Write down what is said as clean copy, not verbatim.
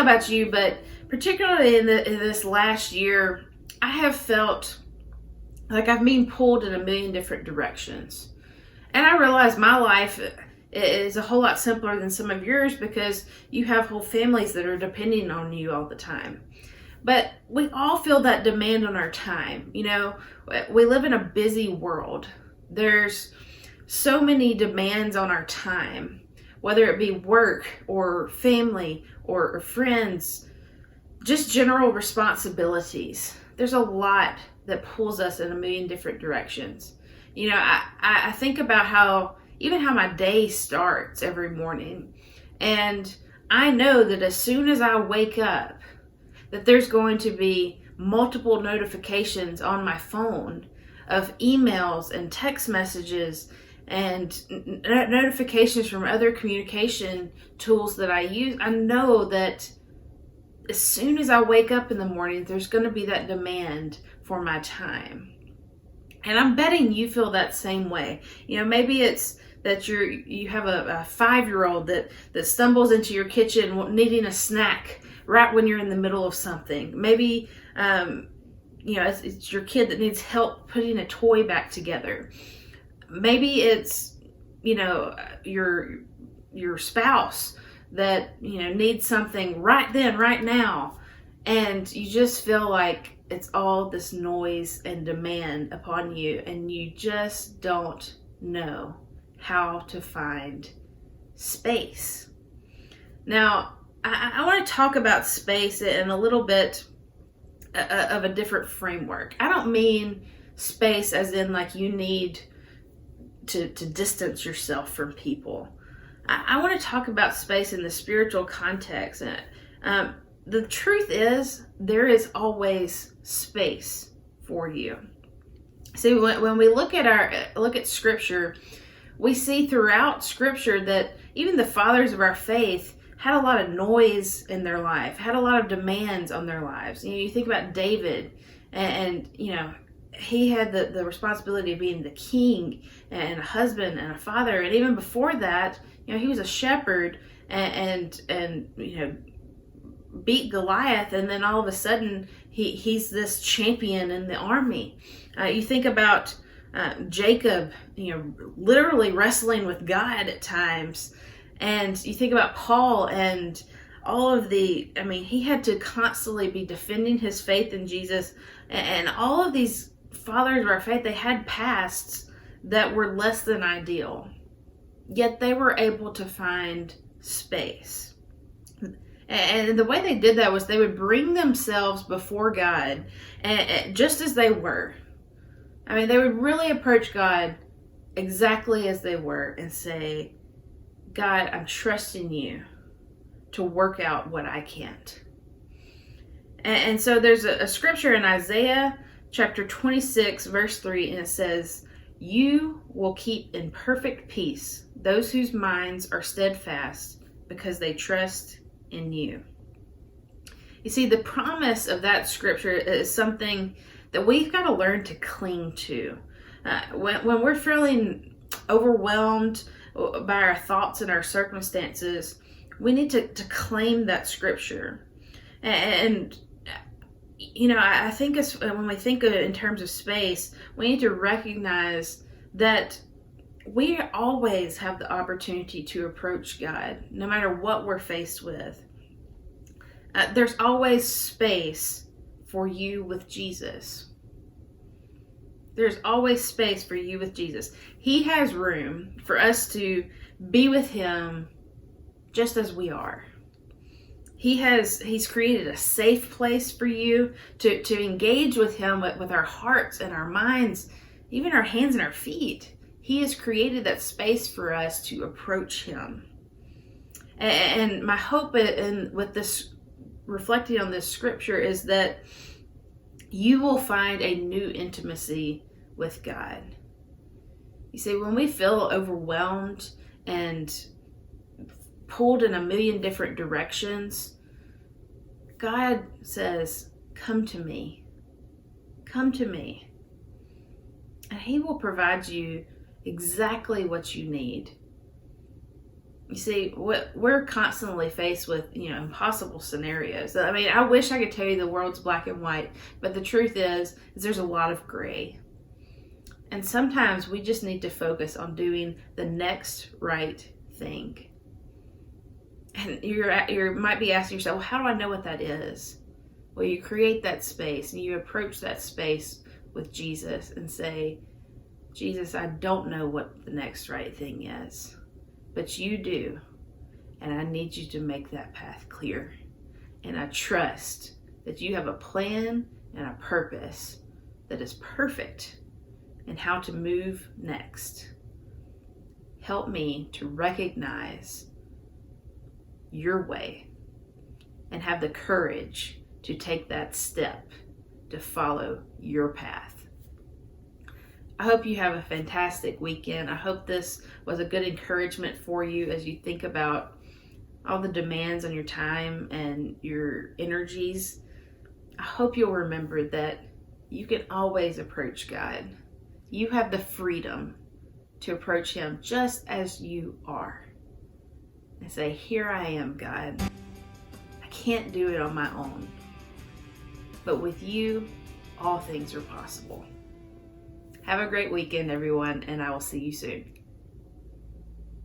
know about you, but particularly in this last year, I have felt like I've been pulled in a million different directions. And I realize my life is a whole lot simpler than some of yours because you have whole families that are depending on you all the time. But we all feel that demand on our time. You know, we live in a busy world. There's so many demands on our time, whether it be work or family or friends, just general responsibilities. There's a lot that pulls us in a million different directions. You know, I think about how my day starts every morning. And I know that as soon as I wake up, that there's going to be multiple notifications on my phone of emails and text messages and notifications from other communication tools that I use. I know that as soon as I wake up in the morning, there's going to be that demand for my time. And I'm betting you feel that same way. You know, maybe it's that you have a 5-year-old that stumbles into your kitchen needing a snack right when you're in the middle of something. Maybe, you know, it's your kid that needs help putting a toy back together. Maybe it's, you know, your spouse that, you know, needs something right then, right now. And you just feel like it's all this noise and demand upon you, and you just don't know how to find space. Now, I want to talk about space in a little bit of a different framework. I don't mean space as in like you need to distance yourself from people. I want to talk about space in the spiritual context. The truth is, there is always space for you. See, when we look at Scripture, we see throughout Scripture that even the fathers of our faith had a lot of noise in their life, had a lot of demands on their lives. You know, you think about David, and you know, he had the responsibility of being the king and a husband and a father, and even before that, you know, he was a shepherd and you know, beat Goliath, and then all of a sudden he's this champion in the army. You think about Jacob, you know, literally wrestling with God at times, and you think about Paul and all of he had to constantly be defending his faith in Jesus, and all of these fathers of our faith, they had pasts that were less than ideal, yet they were able to find space. And the way they did that was they would bring themselves before God, and just as they were. I mean, they would really approach God exactly as they were and say, God, I'm trusting you to work out what I can't. And so there's a scripture in Isaiah chapter 26, verse 3, and it says, you will keep in perfect peace those whose minds are steadfast because they trust in you. You see, the promise of that scripture is something that we've got to learn to cling to. When we're feeling overwhelmed by our thoughts and our circumstances, we need to claim that scripture. And you know, I think when we think of it in terms of space, we need to recognize that we always have the opportunity to approach God, no matter what we're faced with. There's always space for you with Jesus. There's always space for you with Jesus. He has room for us to be with him just as we are. He's created a safe place for you to engage with him with our hearts and our minds, even our hands and our feet. He has created that space for us to approach him. And my hope with this, reflecting on this scripture, is that you will find a new intimacy with God. You see, when we feel overwhelmed and pulled in a million different directions, God says, come to me. Come to me. And he will provide you exactly what you need. You see, we're constantly faced with, impossible scenarios. I mean, I wish I could tell you the world's black and white, but the truth is there's a lot of gray. And sometimes we just need to focus on doing the next right thing. And you might be asking yourself, well, how do I know what that is? Well, you create that space and you approach that space with Jesus and say, Jesus, I don't know what the next right thing is, but you do. And I need you to make that path clear. And I trust that you have a plan and a purpose that is perfect in how to move next. Help me to recognize your way and have the courage to take that step to follow your path. I hope you have a fantastic weekend. I hope this was a good encouragement for you as you think about all the demands on your time and your energies. I hope you'll remember that you can always approach God. You have the freedom to approach Him just as you are. And say, here I am, God. I can't do it on my own. But with you, all things are possible. Have a great weekend, everyone, and I will see you soon.